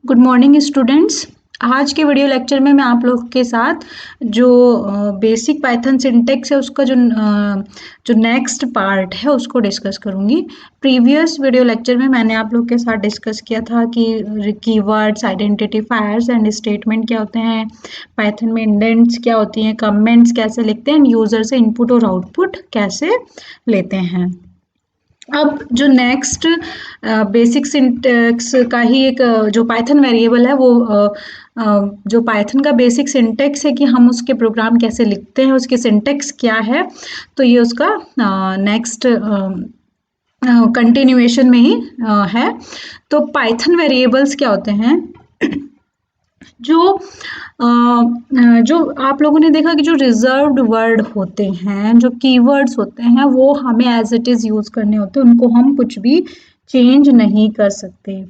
Good morning students. आज के video lecture में मैं आप लोग के साथ जो बेसिक पाइथन सिंटेक्स है उसका जो नेक्स्ट पार्ट है उसको डिस्कस करूंगी। प्रीवियस वीडियो लेक्चर में मैंने आप लोग के साथ डिस्कस किया था कि कीवर्ड्स, आइडेंटिफायर्स एंड स्टेटमेंट क्या होते हैं, पाइथन में इंडेंट्स क्या होती हैं, कमेंट्स कैसे लिखते हैं, यूजर से इनपुट और आउटपुट कैसे लेते हैं। अब जो नेक्स्ट बेसिक सिंटेक्स का ही एक जो पाइथन वेरिएबल है वो जो पाइथन का बेसिक सिंटेक्स है कि हम उसके प्रोग्राम कैसे लिखते हैं, उसकी सिंटेक्स क्या है, तो ये उसका नेक्स्ट कंटिन्यूएशन में ही है। तो पाइथन वेरिएबल्स क्या होते हैं? जो आप लोगों ने देखा कि जो रिजर्व्ड वर्ड होते हैं, जो कीवर्ड्स होते हैं, वो हमें एज इट इज यूज करने होते हैं, उनको हम कुछ भी चेंज नहीं कर सकते।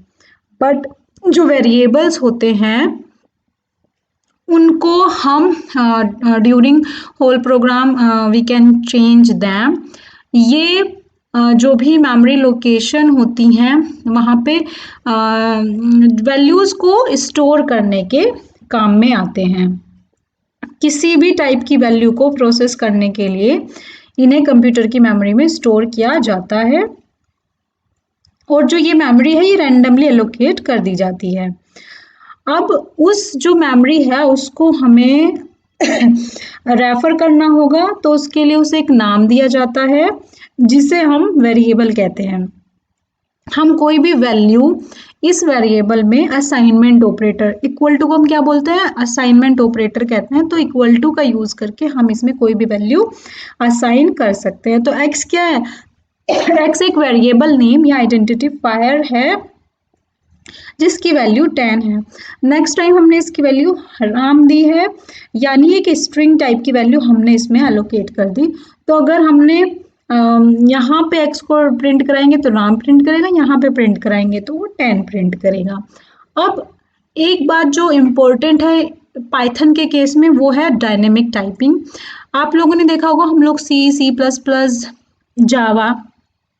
बट जो वेरिएबल्स होते हैं उनको हम during whole program we can change them. ये जो भी मेमोरी लोकेशन होती हैं वहाँ पे वैल्यूज़ को स्टोर करने के काम में आते हैं। किसी भी टाइप की वैल्यू को प्रोसेस करने के लिए इन्हें कंप्यूटर की मेमोरी में स्टोर किया जाता है और जो ये मेमोरी है ये रैंडमली एलोकेट कर दी जाती है। अब उस जो मेमोरी है उसको हमें रेफर करना होगा, तो उसके लिए उसे एक नाम दिया जाता है जिसे हम वेरिएबल कहते हैं। हम कोई भी वैल्यू इस वेरिएबल में असाइनमेंट ऑपरेटर, इक्वल टू को हम क्या बोलते हैं? असाइनमेंट ऑपरेटर कहते हैं। तो इक्वल टू का यूज करके हम इसमें कोई भी वैल्यू असाइन कर सकते हैं। तो एक्स क्या है? एक्स एक वेरिएबल नेम या आइडेंटिफायर है जिसकी वैल्यू 10 है। नेक्स्ट टाइम हमने इसकी वैल्यू राम दी है, यानी एक स्ट्रिंग टाइप की वैल्यू हमने इसमें एलोकेट कर दी। तो अगर हमने यहाँ पे x को प्रिंट कराएंगे तो राम प्रिंट करेगा, यहाँ पे प्रिंट कराएंगे तो वो 10 प्रिंट करेगा। अब एक बात जो इम्पोर्टेंट है पाइथन के केस में वो है डायनेमिक टाइपिंग। आप लोगों ने देखा होगा हम लोग C++, जावा,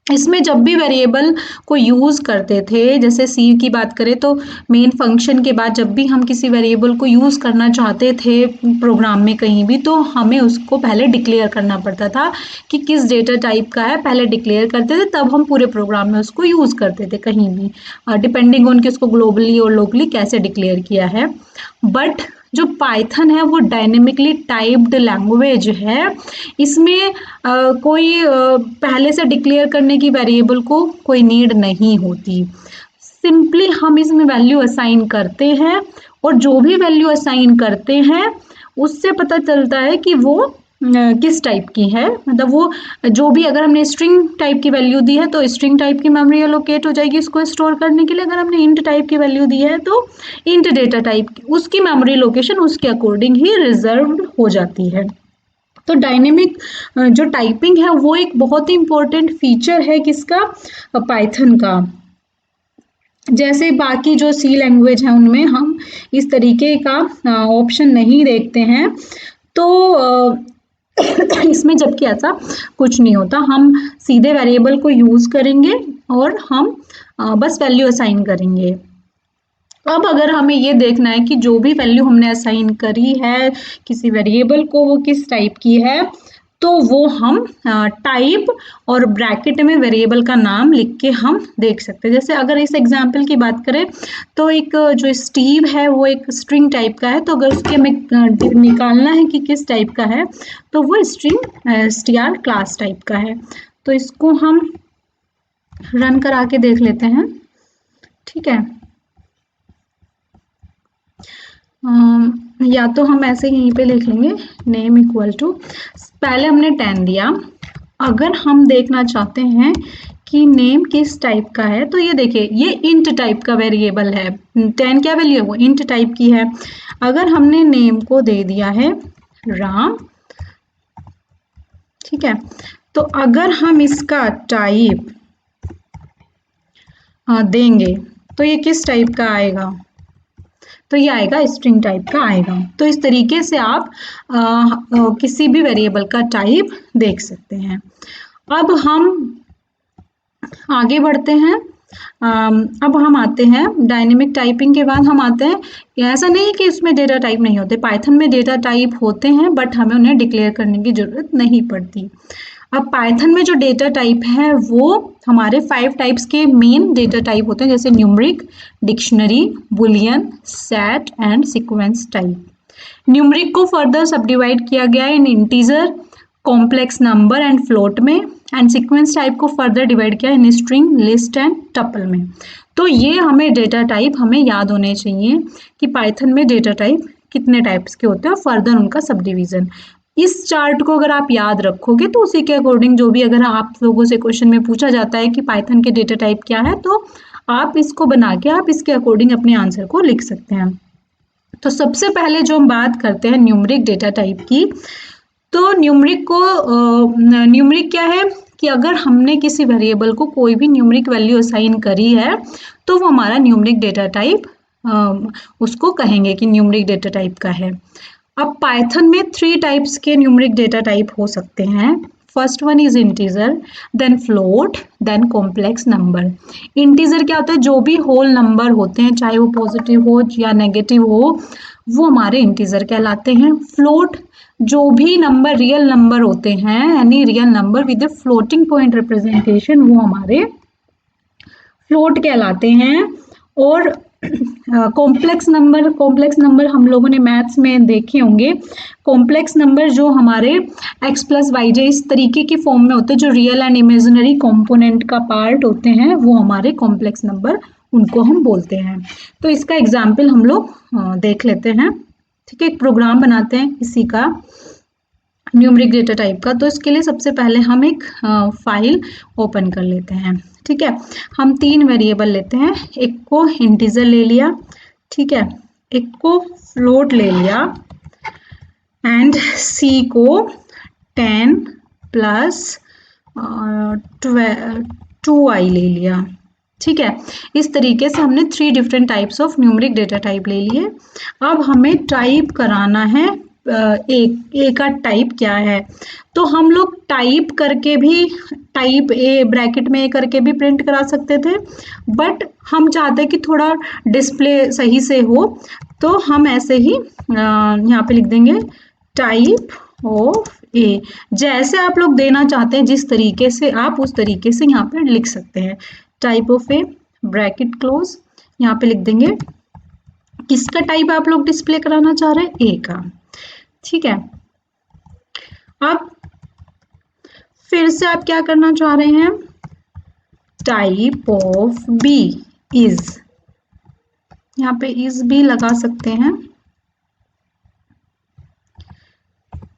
इसमें जब भी वेरिएबल को यूज़ करते थे, जैसे सी की बात करें तो मेन फंक्शन के बाद जब भी हम किसी वेरिएबल को यूज़ करना चाहते थे प्रोग्राम में कहीं भी, तो हमें उसको पहले डिक्लेयर करना पड़ता था कि किस डेटा टाइप का है, पहले डिक्लेयर करते थे, तब हम पूरे प्रोग्राम में उसको यूज़ करते थे कहीं भी, डिपेंडिंग ऑन कि उसको ग्लोबली और लोकली कैसे डिक्लेयर किया है। बट जो पाइथन है वो डायनेमिकली टाइप्ड लैंग्वेज है। इसमें कोई पहले से डिक्लेयर करने की वेरिएबल को कोई नीड नहीं होती। सिंपली हम इसमें वैल्यू असाइन करते हैं और जो भी वैल्यू असाइन करते हैं उससे पता चलता है कि वो किस टाइप की है। मतलब वो जो भी, अगर हमने स्ट्रिंग टाइप की वैल्यू दी है तो स्ट्रिंग टाइप की मेमोरी एलोकेट हो जाएगी इसको स्टोर करने के लिए। अगर हमने इंट टाइप की वैल्यू दी है तो इंट डेटा टाइप की उसकी मेमोरी लोकेशन उसके अकॉर्डिंग ही रिजर्व्ड हो जाती है। तो डायनेमिक जो टाइपिंग है वो एक बहुत ही इम्पोर्टेंट फीचर है किसका? पाइथन का। जैसे बाकी जो सी लैंग्वेज है उनमें हम इस तरीके का ऑप्शन नहीं देखते हैं, तो इसमें जबकि ऐसा कुछ नहीं होता। हम सीधे वेरिएबल को यूज करेंगे और हम बस वैल्यू असाइन करेंगे। अब अगर हमें ये देखना है कि जो भी वैल्यू हमने असाइन करी है किसी वेरिएबल को वो किस टाइप की है, तो वो हम टाइप और ब्रैकेट में वेरिएबल का नाम लिख के हम देख सकते हैं। जैसे अगर इस एग्जांपल की बात करें तो एक जो स्टीव है वो एक स्ट्रिंग टाइप का है, तो अगर उसके हमें निकालना है कि किस टाइप का है तो वो स्ट्रिंग str क्लास टाइप का है। तो इसको हम रन करा के देख लेते हैं। ठीक है, या तो हम ऐसे यहीं पे लिख लेंगे नेम इक्वल टू, पहले हमने 10 दिया। अगर हम देखना चाहते हैं कि नेम किस टाइप का है तो ये देखिए ये इंट टाइप का वेरिएबल है। 10 क्या वैल्यू है? वो इंट टाइप की है। अगर हमने नेम को दे दिया है राम, ठीक है, तो अगर हम इसका टाइप देंगे तो ये किस टाइप का आएगा? तो ये आएगा स्ट्रिंग टाइप का आएगा। तो इस तरीके से आप किसी भी वेरिएबल का टाइप देख सकते हैं। अब हम आगे बढ़ते हैं। अब हम आते हैं डायनेमिक टाइपिंग के बाद हम आते हैं, ऐसा नहीं कि इसमें डेटा टाइप नहीं होते, पाइथन में डेटा टाइप होते हैं बट हमें उन्हें डिक्लेयर करने की ज़रूरत नहीं पड़ती। अब पाइथन में जो डेटा टाइप है वो हमारे 5 टाइप्स के मेन डेटा टाइप होते हैं, जैसे numeric, dictionary, boolean, set and sequence type. Numeric को फर्दर सब डिवाइड किया गया है in integer, complex number and float में, एंड सीक्वेंस टाइप को फर्दर डिवाइड किया in string, list and tuple में। तो ये हमें डेटा टाइप हमें याद होने चाहिए कि पाइथन में डेटा टाइप कितने टाइप्स के होते हैं और फर्दर उनका सब डिवीजन। इस चार्ट को अगर आप याद रखोगे तो उसी के अकॉर्डिंग जो भी अगर आप लोगों से क्वेश्चन में पूछा जाता है कि पाइथन के डेटा टाइप क्या है, तो आप इसको बना के आप इसके अकॉर्डिंग अपने आंसर को लिख सकते हैं। तो सबसे पहले जो हम बात करते हैं न्यूमरिक डेटा टाइप की, तो न्यूमरिक क्या है कि अगर हमने किसी वेरिएबल को कोई भी न्यूमरिक वैल्यू असाइन करी है तो वो हमारा न्यूमरिक डेटा टाइप उसको कहेंगे कि न्यूमरिक डेटा टाइप का है। अब पाइथन में 3 टाइप्स के न्यूमरिक डेटा टाइप हो सकते हैं। First one is integer, then float, then complex number. Integer क्या होता है, जो भी होल नंबर होते हैं चाहे वो पॉजिटिव हो या नेगेटिव हो वो हमारे इंटीजर कहलाते हैं। फ्लोट, जो भी नंबर रियल नंबर होते हैं, यानी real number with a floating point representation, वो हमारे फ्लोट कहलाते हैं। और कॉम्प्लेक्स नंबर हम लोगों ने मैथ्स में देखे होंगे। कॉम्प्लेक्स नंबर जो हमारे x प्लस वाई जे इस तरीके की फॉर्म में होते हैं, जो रियल एंड इमेजिनरी कंपोनेंट का पार्ट होते हैं, वो हमारे कॉम्प्लेक्स नंबर उनको हम बोलते हैं। तो इसका एग्जाम्पल हम लोग देख लेते हैं। ठीक है, एक प्रोग्राम बनाते हैं इसी का, न्यूमरिक डेटा टाइप का। तो इसके लिए सबसे पहले हम एक फाइल ओपन कर लेते हैं। ठीक है, हम 3 वेरिएबल लेते हैं, एक को इंटीजर ले लिया, ठीक है, एक को फ्लोट ले लिया एंड सी को 10 प्लस 2i ले लिया। ठीक है, इस तरीके से हमने 3 different types of numeric data type ले लिए। अब हमें टाइप कराना है ए का टाइप क्या है, तो हम लोग टाइप करके भी, टाइप ए ब्रैकेट में ए करके भी प्रिंट करा सकते थे, बट हम चाहते हैं कि थोड़ा डिस्प्ले सही से हो, तो हम ऐसे ही यहाँ पे लिख देंगे टाइप ऑफ ए। जैसे आप लोग देना चाहते हैं जिस तरीके से, आप उस तरीके से यहाँ पे लिख सकते हैं। Type of A bracket close, यहाँ पे लिख देंगे किसका टाइप आप लोग डिस्प्ले कराना चाह रहे हैं, ए का। ठीक है, अब फिर से आप क्या करना चाह रहे हैं, टाइप ऑफ बी इज, यहाँ पे इज भी लगा सकते हैं।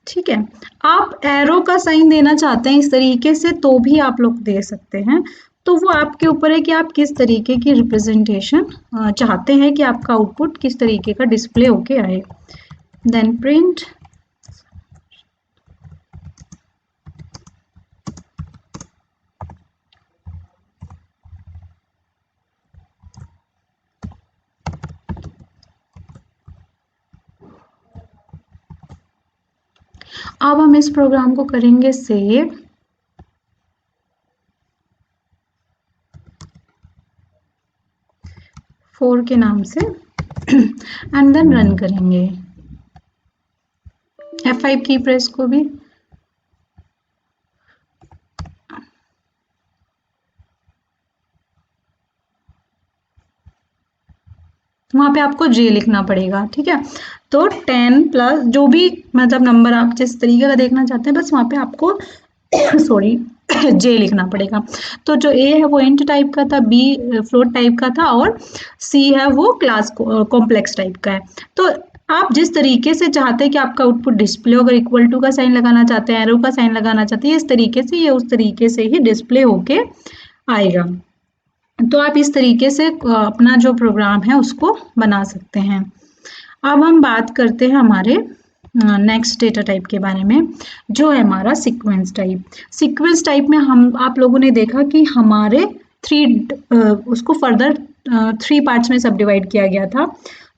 ठीक है, आप एरो का साइन देना चाहते हैं इस तरीके से तो भी आप लोग दे सकते हैं, तो वो आपके ऊपर है कि आप किस तरीके की रिप्रेजेंटेशन चाहते हैं कि आपका आउटपुट किस तरीके का डिस्प्ले होके आए। देन प्रिंट, अब हम इस प्रोग्राम को करेंगे सेव, फोर के नाम से एंड देन रन करेंगे। F5 की प्रेस को भी, वहां पे आपको J लिखना पड़ेगा। ठीक है, तो 10 प्लस जो भी मतलब नंबर आप जिस तरीके का देखना चाहते हैं, बस वहां पे आपको सॉरी J लिखना पड़ेगा। तो जो A है वो इंट टाइप का था, B फ्लोट टाइप का था और C है वो क्लास कॉम्प्लेक्स टाइप का है। तो आप जिस तरीके से चाहते हैं कि आपका आउटपुट डिस्प्ले, अगर इक्वल टू का साइन लगाना चाहते हैं, एरो का साइन लगाना चाहते हैं, इस तरीके से ये उस तरीके से ही डिस्प्ले होके आएगा। तो आप इस तरीके से अपना जो प्रोग्राम है उसको बना सकते हैं। अब हम बात करते हैं हमारे नेक्स्ट डेटा टाइप के बारे में, जो है हमारा सीक्वेंस टाइप। सीक्वेंस टाइप में हम आप लोगों ने देखा कि हमारे उसको फर्दर 3 पार्ट्स में सब डिवाइड किया गया था।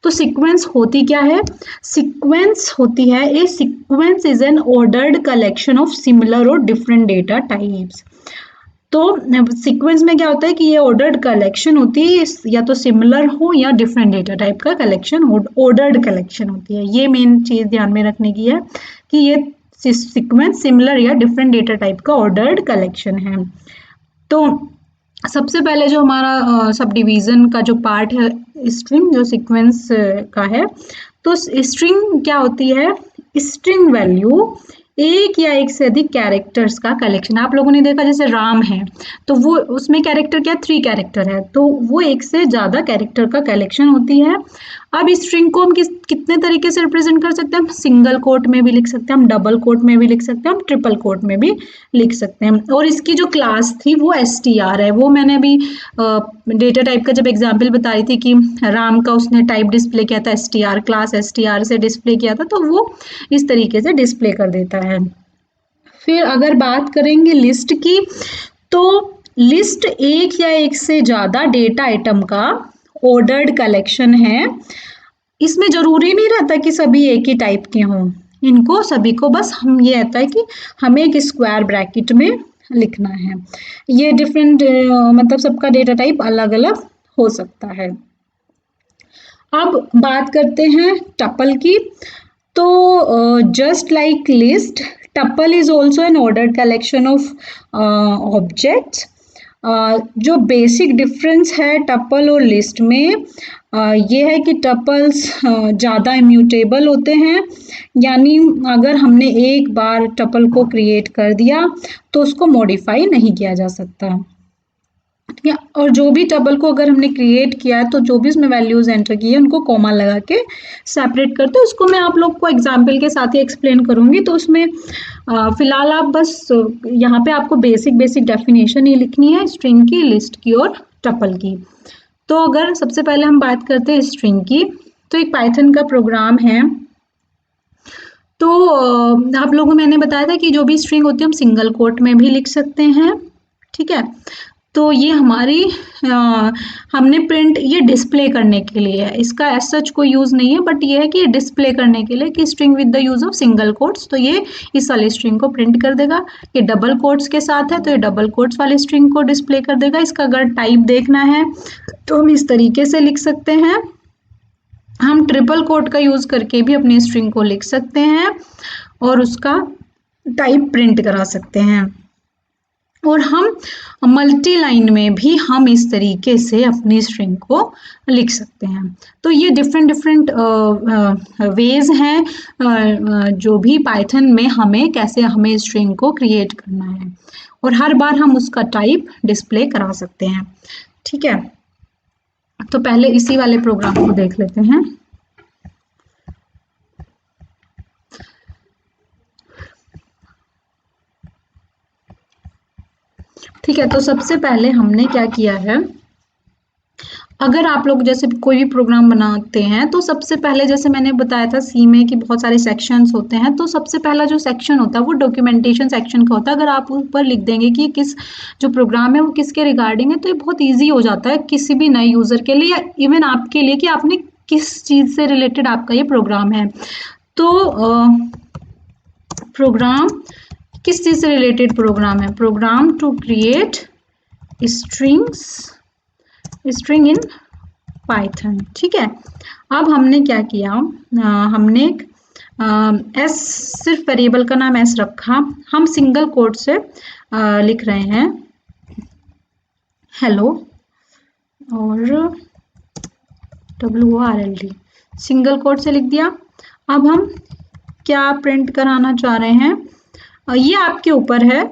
तो सीक्वेंस होती क्या है, सीक्वेंस होती है, a sequence is an ordered collection of similar और डिफरेंट डेटा टाइप्स। तो सीक्वेंस में क्या होता है कि ये ऑर्डर्ड कलेक्शन होती है, या तो सिमिलर हो या डिफरेंट डेटा टाइप का कलेक्शन, ऑर्डर्ड कलेक्शन होती है। ये मेन चीज ध्यान में रखने की है कि ये सीक्वेंस सिमिलर या डिफरेंट डेटा टाइप का ऑर्डर्ड कलेक्शन है। तो सबसे पहले जो हमारा सब डिवीजन का जो पार्ट है स्ट्रिंग, जो सीक्वेंस का है, तो स्ट्रिंग क्या होती है? स्ट्रिंग वैल्यू एक या एक से अधिक कैरेक्टर्स का कलेक्शन। आप लोगों ने देखा जैसे राम है तो वो उसमें कैरेक्टर क्या, 3 कैरेक्टर है, तो वो एक से ज्यादा कैरेक्टर का कलेक्शन होती है। अब स्ट्रिंग को हम कितने तरीके से रिप्रेजेंट कर सकते हैं? हम सिंगल कोट में भी लिख सकते हैं, हम डबल कोट में भी लिख सकते हैं, हम ट्रिपल कोट में भी लिख सकते हैं। और इसकी जो क्लास थी वो str है। वो मैंने अभी डेटा टाइप का जब एग्जाम्पल बता रही थी कि राम का उसने टाइप डिस्प्ले किया था str, क्लास str से डिस्प्ले किया था, तो वो इस तरीके से डिस्प्ले कर देता है। फिर अगर बात करेंगे लिस्ट की, तो लिस्ट एक या एक से ज्यादा डेटा आइटम का ऑर्डर्ड कलेक्शन है। इसमें जरूरी नहीं रहता कि सभी एक ही टाइप के हों, इनको सभी को बस हम ये रहता है कि हमें एक स्क्वायर ब्रैकेट में लिखना है। ये डिफरेंट मतलब सबका डेटा टाइप अलग अलग हो सकता है। अब बात करते हैं टपल की। तो just like list, tuple is also an ordered collection of objects. जो बेसिक डिफरेंस है टपल और लिस्ट में ये है कि टपल्स ज़्यादा इम्यूटेबल होते हैं, यानी अगर हमने एक बार टपल को क्रिएट कर दिया तो उसको मॉडिफाई नहीं किया जा सकता। और जो भी टपल को अगर हमने क्रिएट किया है तो जो भी उसमें वैल्यूज एंटर की है उनको कॉमा लगा के सेपरेट करते हैं। उसको मैं आप लोग को एग्जाम्पल के साथ ही एक्सप्लेन करूंगी, तो उसमें फिलहाल आप बस यहाँ पे आपको बेसिक बेसिक डेफिनेशन ही लिखनी है स्ट्रिंग की, लिस्ट की और टपल की। तो अगर सबसे पहले हम बात करते हैं स्ट्रिंग की, तो एक पाइथन का प्रोग्राम है। तो आप लोगों को मैंने बताया था कि जो भी स्ट्रिंग होती है हम सिंगल कोट में भी लिख सकते हैं, ठीक है। तो ये हमारी हमने प्रिंट ये डिस्प्ले करने के लिए है, इसका एज सच कोई यूज नहीं है, बट ये है कि डिस्प्ले करने के लिए कि string with the use of single quotes, तो ये इस वाली स्ट्रिंग को प्रिंट कर देगा। ये डबल कोट्स के साथ है तो ये डबल कोट्स वाली स्ट्रिंग को डिस्प्ले कर देगा। इसका अगर टाइप देखना है तो हम इस तरीके से लिख सकते हैं। हम ट्रिपल कोट का यूज करके भी अपनी स्ट्रिंग को लिख सकते हैं और उसका टाइप प्रिंट करा सकते हैं। और हम मल्टी लाइन में भी हम इस तरीके से अपनी स्ट्रिंग को लिख सकते हैं। तो ये डिफरेंट डिफरेंट वेज हैं जो भी पाइथन में हमें कैसे हमें स्ट्रिंग को क्रिएट करना है, और हर बार हम उसका टाइप डिस्प्ले करा सकते हैं, ठीक है। तो पहले इसी वाले प्रोग्राम को देख लेते हैं। ठीक है, तो सबसे पहले हमने क्या किया है, अगर आप लोग जैसे कोई भी प्रोग्राम बनाते हैं तो सबसे पहले जैसे मैंने बताया था सी में कि बहुत सारे सेक्शंस होते हैं, तो सबसे पहला जो सेक्शन होता है वो डॉक्यूमेंटेशन सेक्शन का होता है। अगर आप ऊपर लिख देंगे कि किस जो प्रोग्राम है वो किसके रिगार्डिंग है, तो ये बहुत ईजी हो जाता है किसी भी नए यूजर के लिए या इवन आपके लिए कि आपने किस चीज से रिलेटेड आपका ये प्रोग्राम है। तो प्रोग्राम किस चीज से रिलेटेड प्रोग्राम है? Program to create strings, string in Python, ठीक है। अब हमने क्या किया, हमने एस सिर्फ वेरिएबल का नाम एस रखा, हम सिंगल कोट से लिख रहे हैं हेलो और WORLD, सिंगल कोट से लिख दिया। अब हम क्या प्रिंट कराना चाह रहे हैं, ये आपके ऊपर है,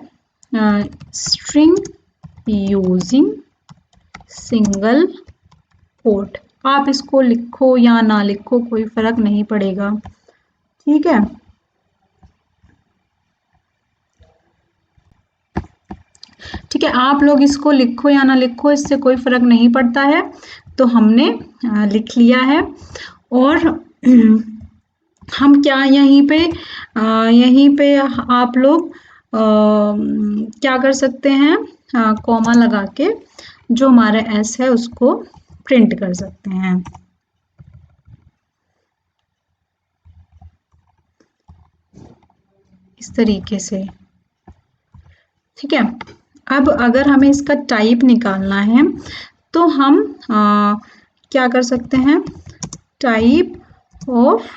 स्ट्रिंग यूजिंग सिंगल कोट। आप इसको लिखो या ना लिखो कोई फर्क नहीं पड़ेगा, ठीक है। ठीक है, आप लोग इसको लिखो या ना लिखो इससे कोई फर्क नहीं पड़ता है। तो हमने लिख लिया है, और हम क्या यहीं पे आप लोग क्या कर सकते हैं, कॉमा लगा के जो हमारा एस है उसको प्रिंट कर सकते हैं, इस तरीके से, ठीक है। अब अगर हमें इसका टाइप निकालना है तो हम क्या कर सकते हैं, टाइप ऑफ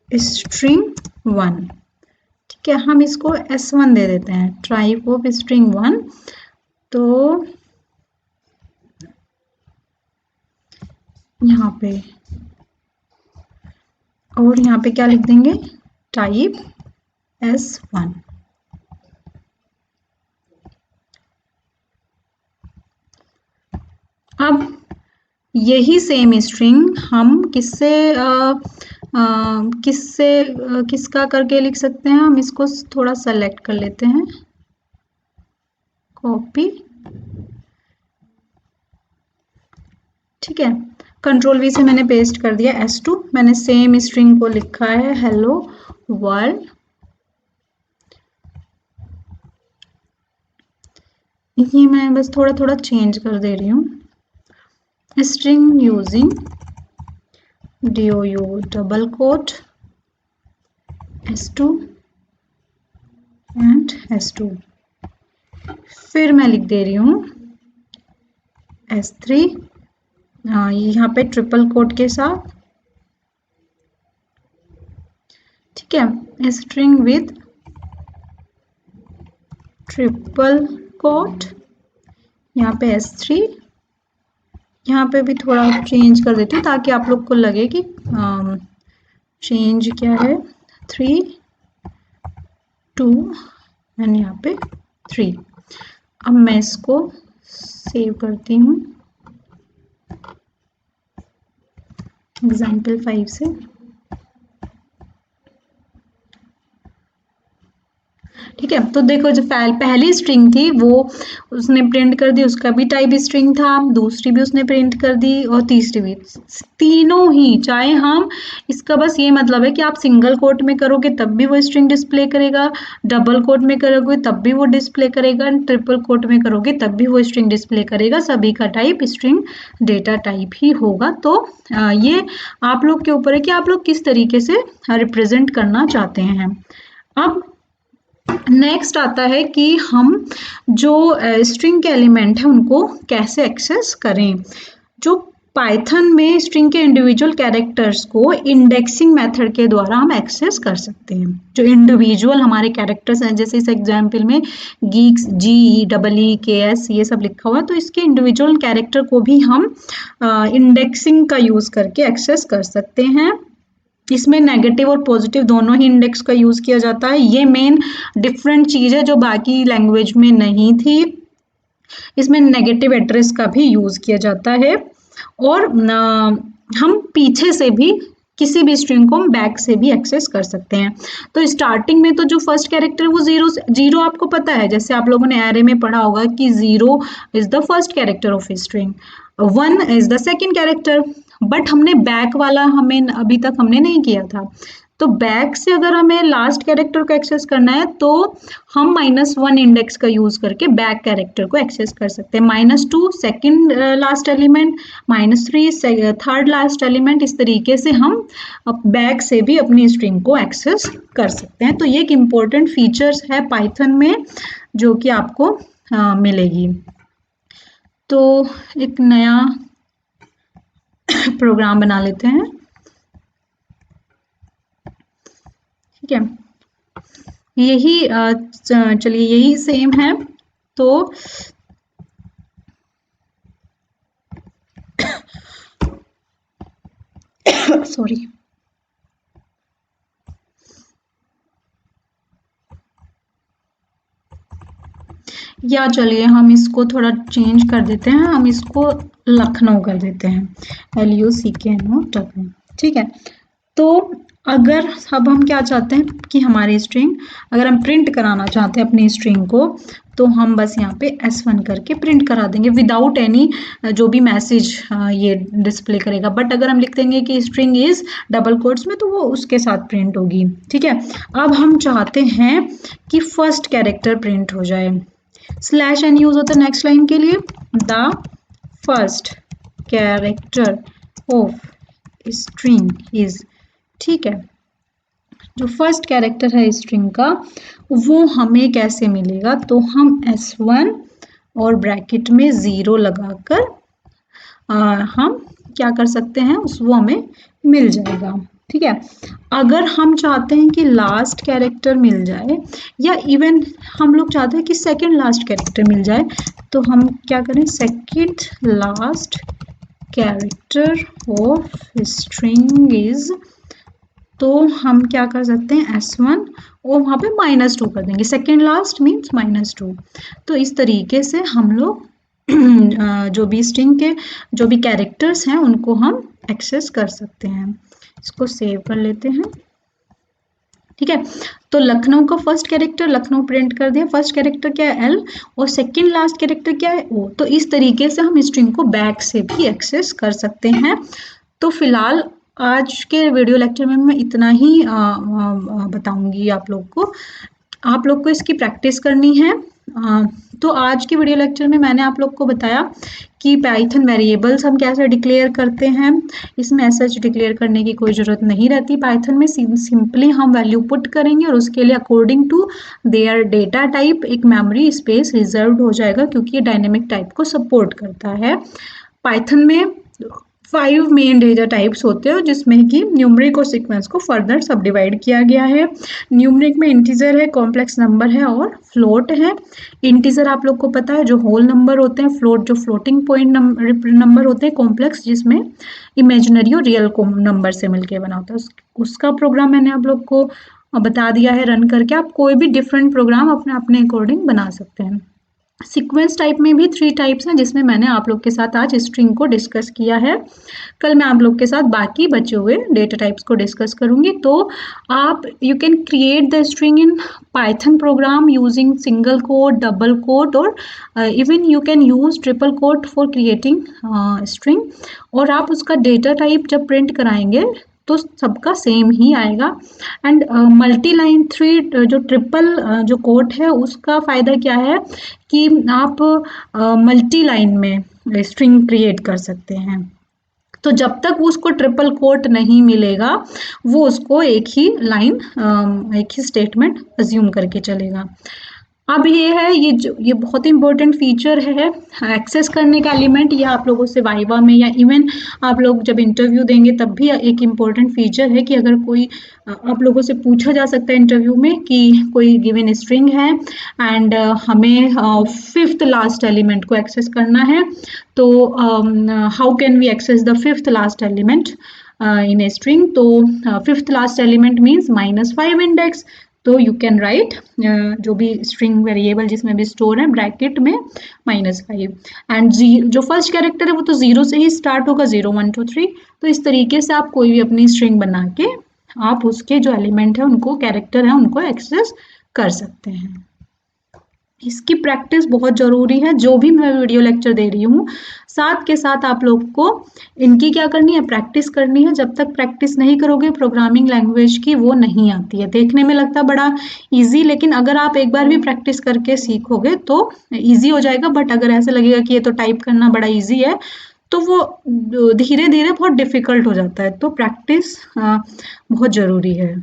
स्ट्रिंग 1, ठीक है, हम इसको S1 दे देते हैं, टाइप ऑफ स्ट्रिंग 1। तो यहाँ पे और यहाँ पे क्या लिख देंगे, टाइप S1। अब यही सेम स्ट्रिंग हम किसका करके लिख सकते हैं, हम इसको थोड़ा सेलेक्ट कर लेते हैं, कॉपी, ठीक है, कंट्रोल वी से मैंने पेस्ट कर दिया S2। मैंने सेम स्ट्रिंग को लिखा है हेलो वर्ल्ड, ये मैं बस थोड़ा थोड़ा चेंज कर दे रही हूँ, string using DOU double quote S2 and S2, फिर मैं लिख दे रही हूँ S3 यहाँ पे ट्रिपल कोट के साथ, ठीक है, स्ट्रिंग विद ट्रिपल कोट, यहाँ पे S3, यहाँ पे भी थोड़ा चेंज कर देती हूँ ताकि आप लोग को लगे कि चेंज क्या है, 3 2 एंड यहाँ पे 3। अब मैं इसको सेव करती हूँ एग्जाम्पल 5 से, ठीक है। तो देखो जो पहली स्ट्रिंग थी वो उसने प्रिंट कर दी, उसका भी टाइप स्ट्रिंग था, दूसरी भी उसने प्रिंट कर दी और तीसरी भी, तीनों ही, चाहे हम इसका बस ये मतलब है कि आप सिंगल कोट में करोगे तब भी वो स्ट्रिंग डिस्प्ले करेगा, डबल कोट में करोगे तब भी वो डिस्प्ले करेगा, ट्रिपल कोट में करोगे तब भी वो स्ट्रिंग डिस्प्ले करेगा, सभी का टाइप स्ट्रिंग डेटा टाइप ही होगा। तो ये आप लोग के ऊपर है कि आप लोग किस तरीके से रिप्रेजेंट करना चाहते हैं। अब नेक्स्ट आता है कि हम जो स्ट्रिंग के एलिमेंट है उनको कैसे एक्सेस करें। जो पाइथन में स्ट्रिंग के इंडिविजुअल कैरेक्टर्स को इंडेक्सिंग मेथड के द्वारा हम एक्सेस कर सकते हैं। जो इंडिविजुअल हमारे कैरेक्टर्स हैं, जैसे इस एग्जाम्पल में गीक्स GEEKS ये सब लिखा हुआ है, तो इसके इंडिविजुअल कैरेक्टर को भी हम इंडेक्सिंग का यूज करके एक्सेस कर सकते हैं। इसमें नेगेटिव और पॉजिटिव दोनों ही इंडेक्स का यूज किया जाता है। ये मेन डिफरेंट चीज है जो बाकी लैंग्वेज में नहीं थी। इसमें नेगेटिव एड्रेस का भी यूज किया जाता है और हम पीछे से भी किसी भी स्ट्रिंग को हम बैक से भी एक्सेस कर सकते हैं। तो स्टार्टिंग में तो जो फर्स्ट कैरेक्टर वो जीरो आपको पता है, जैसे आप लोगों ने एरे में पढ़ा होगा कि 0 is the first character of string, 1 is the second character, but हमने बैक वाला हमें अभी तक हमने नहीं किया था। तो बैक से अगर हमें लास्ट कैरेक्टर को एक्सेस करना है तो हम -1 इंडेक्स का यूज करके बैक कैरेक्टर को एक्सेस कर सकते हैं, -2 second last element, -3 third last element, इस तरीके से हम बैक से भी अपनी स्ट्रिंग को एक्सेस कर सकते हैं। तो ये एक इम्पोर्टेंट फीचर्स है पाइथन में जो कि आपको मिलेगी। तो एक नया प्रोग्राम बना लेते हैं, ठीक है, यही चलिए यही सेम है। तो सॉरी, या चलिए हम इसको थोड़ा चेंज कर देते हैं, हम इसको लखनऊ कर देते हैं, LUCKNOW, ठीक है। तो अगर अब हम क्या चाहते हैं कि हमारी स्ट्रिंग अगर हम प्रिंट कराना चाहते हैं अपनी स्ट्रिंग को, तो हम बस यहाँ पे S1 करके प्रिंट करा देंगे विदाउट एनी जो भी मैसेज ये डिस्प्ले करेगा। बट अगर हम लिख देंगे कि स्ट्रिंग इज डबल कोट्स में तो वो उसके साथ प्रिंट होगी, ठीक है। अब हम चाहते हैं कि फर्स्ट कैरेक्टर प्रिंट हो जाए, /n यूज होता है नेक्स्ट लाइन के लिए, the first character of string is, ठीक है। जो फर्स्ट कैरेक्टर है स्ट्रिंग का वो हमें कैसे मिलेगा, तो हम S1 और ब्रैकेट में 0 लगाकर हम क्या कर सकते हैं, वो हमें मिल जाएगा। ठीक है, अगर हम चाहते हैं कि लास्ट कैरेक्टर मिल जाए या इवन हम लोग चाहते हैं कि सेकंड लास्ट कैरेक्टर मिल जाए, तो हम क्या करें, second last character of string is, तो हम क्या कर सकते हैं S1 और वहाँ पे -2 कर देंगे, सेकेंड लास्ट मीन्स -2। तो इस तरीके से हम लोग जो भी स्ट्रिंग के जो भी कैरेक्टर्स हैं उनको हम एक्सेस कर सकते हैं। इसको सेव कर लेते हैं। ठीक है, तो लखनऊ का फर्स्ट कैरेक्टर लखनऊ प्रिंट कर दिया, फर्स्ट कैरेक्टर क्या है L और सेकंड लास्ट कैरेक्टर क्या है O। तो इस तरीके से हम स्ट्रिंग को बैक से भी एक्सेस कर सकते हैं। तो फिलहाल आज के वीडियो लेक्चर में मैं इतना ही बताऊंगी आप लोग को इसकी प्रैक्टिस करनी है। तो आज के वीडियो लेक्चर में मैंने आप लोग को बताया कि पाइथन वेरिएबल्स हम कैसे डिक्लेयर करते हैं। इसमें ऐसा डिक्लेयर करने की कोई ज़रूरत नहीं रहती, पाइथन में सिंपली हम वैल्यू पुट करेंगे और उसके लिए according to their data type एक मेमोरी स्पेस रिजर्व हो जाएगा, क्योंकि ये डायनेमिक टाइप को सपोर्ट करता है। पाइथन में 5 मेन डेटा टाइप्स होते हैं जिसमें कि न्यूमरिक और सीक्वेंस को फर्दर सब डिवाइड किया गया है। न्यूमरिक में इंटीजर है, कॉम्प्लेक्स नंबर है और फ्लोट है। इंटीजर आप लोग को पता है जो होल नंबर होते हैं, फ्लोट जो फ्लोटिंग पॉइंट नंबर होते हैं, कॉम्प्लेक्स जिसमें इमेजिनरी और रियल नंबर से मिलकर बना होता है। उसका प्रोग्राम मैंने आप लोग को बता दिया है रन करके। आप कोई भी डिफरेंट प्रोग्राम अपने अपने अकॉर्डिंग बना सकते हैं। सीक्वेंस टाइप में भी 3 टाइप्स हैं जिसमें मैंने आप लोग के साथ आज स्ट्रिंग को डिस्कस किया है। कल मैं आप लोग के साथ बाकी बचे हुए डेटा टाइप्स को डिस्कस करूंगी। तो आप you can create the string in Python program using single quote, double quote और even you can use triple quote for creating string. और आप उसका डेटा टाइप जब प्रिंट कराएंगे तो सबका सेम ही आएगा। एंड मल्टी लाइन 3 जो ट्रिपल जो कोट है उसका फ़ायदा क्या है कि आप मल्टी लाइन में स्ट्रिंग क्रिएट कर सकते हैं। तो जब तक उसको ट्रिपल कोट नहीं मिलेगा वो उसको एक ही लाइन एक ही स्टेटमेंट अज्यूम करके चलेगा। अब ये है ये बहुत ही इंपॉर्टेंट फीचर है एक्सेस करने का एलिमेंट। ये आप लोगों से वाइवा में या इवन आप लोग जब इंटरव्यू देंगे तब भी एक इम्पॉर्टेंट फीचर है कि अगर कोई आप लोगों से पूछा जा सकता है इंटरव्यू में कि कोई गिवन स्ट्रिंग है एंड हमें 5th लास्ट एलिमेंट को एक्सेस करना है, तो how can we access the 5th last element in a string. तो 5th last element means -5 index. तो यू कैन राइट जो भी स्ट्रिंग वेरिएबल जिसमें भी स्टोर है ब्रैकेट में -5 एंड जो फर्स्ट कैरेक्टर है वो तो 0 से ही स्टार्ट होगा, 0 1 2 3। तो इस तरीके से आप कोई भी अपनी स्ट्रिंग बना के आप उसके जो एलिमेंट है उनको कैरेक्टर है उनको एक्सेस कर सकते हैं। इसकी प्रैक्टिस बहुत ज़रूरी है। जो भी मैं वीडियो लेक्चर दे रही हूँ साथ के साथ आप लोग को इनकी क्या करनी है, प्रैक्टिस करनी है। जब तक प्रैक्टिस नहीं करोगे प्रोग्रामिंग लैंग्वेज की वो नहीं आती है। देखने में लगता बड़ा इजी, लेकिन अगर आप एक बार भी प्रैक्टिस करके सीखोगे तो इजी हो जाएगा। बट अगर ऐसा लगेगा कि ये तो टाइप करना बड़ा इजी है तो वो धीरे धीरे बहुत डिफिकल्ट हो जाता है। तो प्रैक्टिस बहुत ज़रूरी है।